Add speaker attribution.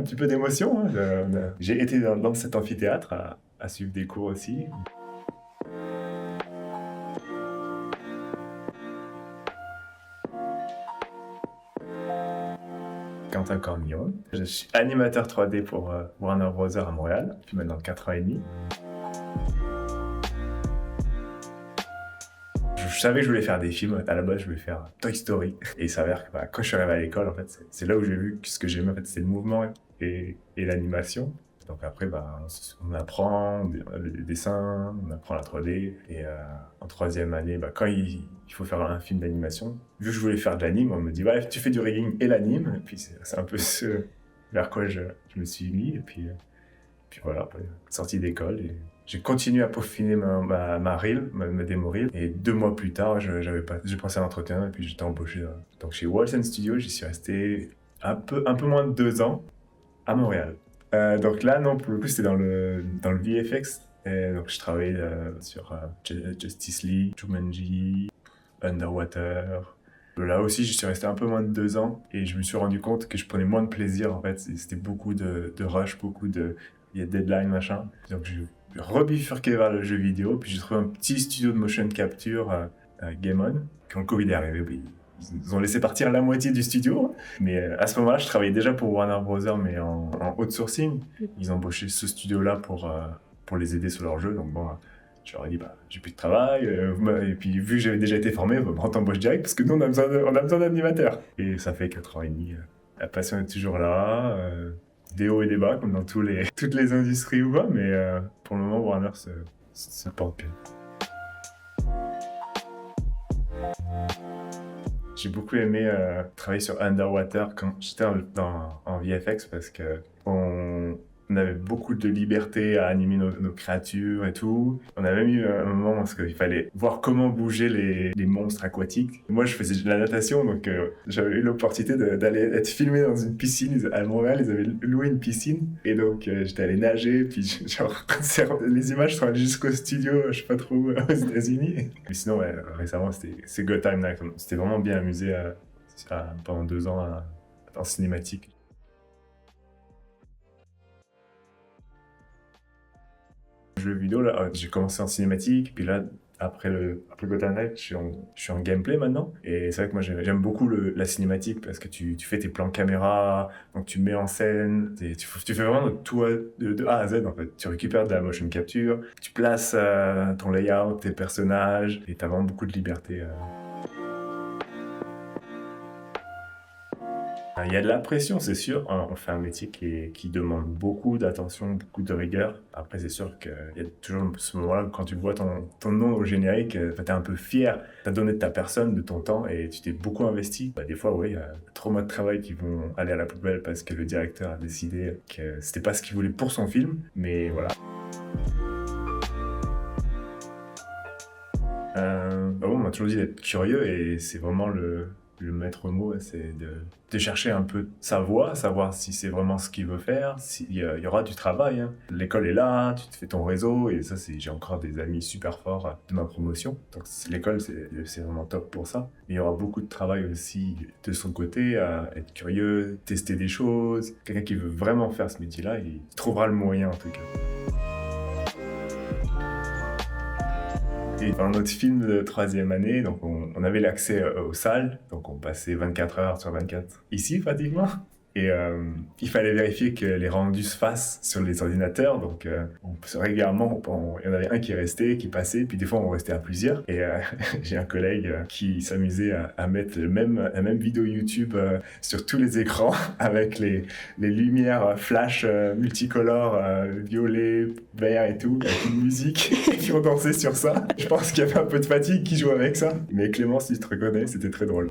Speaker 1: petit peu d'émotion. Hein. J'ai été dans cet amphithéâtre à suivre des cours aussi. Quentin Cornillon. Je suis animateur 3D pour Warner Bros. À Montréal, depuis maintenant 4 ans et demi. Je savais que je voulais faire des films. À la base, je voulais faire Toy Story. Et il s'avère que quand je suis arrivé à l'école, en fait, c'est là où j'ai vu que ce que j'aimais, en fait, c'est le mouvement et l'animation. Donc après, on apprend le dessin, on apprend la 3D. Et en 3e année, quand il faut faire un film d'animation, vu que je voulais faire de l'anime, on me dit ouais, tu fais du rigging et l'anime. Et puis c'est un peu ce vers quoi je me suis mis. Et puis voilà, après, sortie d'école. Et j'ai continué à peaufiner ma reel, ma démo reel. Et 2 mois plus tard, j'ai passé un entretien et puis j'étais embauché. Donc chez Walton Studio, j'y suis resté un peu moins de 2 ans à Montréal. Donc là, non, pour le coup, c'était dans le VFX. Et donc je travaillais sur Justice League, Jumanji, Underwater. Là aussi, je suis resté un peu moins de 2 ans et je me suis rendu compte que je prenais moins de plaisir en fait. C'était beaucoup de rush, il y a deadline, machin. Donc j'ai rebifurqué vers le jeu vidéo, puis j'ai trouvé un petit studio de motion capture, Game On. Quand le Covid est arrivé, ils ont laissé partir la moitié du studio. Mais à ce moment-là, je travaillais déjà pour Warner Bros. Mais en outsourcing. Ils ont embauché ce studio-là pour les aider sur leur jeu. Donc bon, je leur ai dit, j'ai plus de travail. Et puis vu que j'avais déjà été formé, on t'embauche direct parce que nous, on a besoin d'animateurs. Et ça fait 4 ans et demi. La passion est toujours là. Des hauts et des bas, comme dans toutes les industries ou quoi. Mais pour le moment, Warner se porte bien. J'ai beaucoup aimé travailler sur Underwater quand j'étais en VFX parce que on avait beaucoup de liberté à animer nos créatures et tout. On avait même eu un moment parce qu'il fallait voir comment bouger les monstres aquatiques. Moi, je faisais de la natation, donc j'avais eu l'opportunité d'aller être filmé dans une piscine. À Montréal, ils avaient loué une piscine. Et donc, j'étais allé nager, puis les images sont allées jusqu'au studio, je sais pas trop où, aux États-Unis. Mais sinon, récemment, c'est Go Time Night. C'était vraiment bien amusé pendant 2 ans en cinématique. Jeux vidéo, là, j'ai commencé en cinématique, puis là, après Gotham Knight, je suis en gameplay maintenant. Et c'est vrai que moi, j'aime beaucoup la cinématique parce que tu fais tes plans caméra, donc tu mets en scène, tu fais vraiment tout de A à Z, en fait. Tu récupères de la motion capture, tu places ton layout, tes personnages, et t'as vraiment beaucoup de liberté. Il y a de la pression, c'est sûr. On fait un métier qui demande beaucoup d'attention, beaucoup de rigueur. Après, c'est sûr qu'il y a toujours ce moment-là, quand tu vois ton nom au générique, t'es un peu fier. T'as donné de ta personne, de ton temps, et tu t'es beaucoup investi. Des fois, oui, il y a trop de travail qui vont aller à la poubelle parce que le directeur a décidé que c'était pas ce qu'il voulait pour son film. Mais voilà. On m'a toujours dit d'être curieux, et c'est vraiment le maître mot, c'est de chercher un peu sa voie, savoir si c'est vraiment ce qu'il veut faire, s'il y aura du travail. Hein. L'école est là, tu te fais ton réseau, et ça, j'ai encore des amis super forts de ma promotion. Donc l'école, c'est vraiment top pour ça. Mais il y aura beaucoup de travail aussi de son côté, à être curieux, tester des choses. Quelqu'un qui veut vraiment faire ce métier-là, il trouvera le moyen en tout cas. Et dans notre film de 3e année, donc on avait l'accès aux salles, donc on passait 24 heures sur 24 ici pratiquement. Et il fallait vérifier que les rendus se fassent sur les ordinateurs, donc régulièrement, il y en avait un qui restait, qui passait, puis des fois on restait à plusieurs. Et j'ai un collègue qui s'amusait à mettre la même vidéo YouTube sur tous les écrans, avec les lumières flash multicolores, violet, vert et tout, avec une musique, et puis on dansait sur ça. Je pense qu'il y avait un peu de fatigue qui jouait avec ça. Mais Clément, si tu te reconnais, c'était très drôle.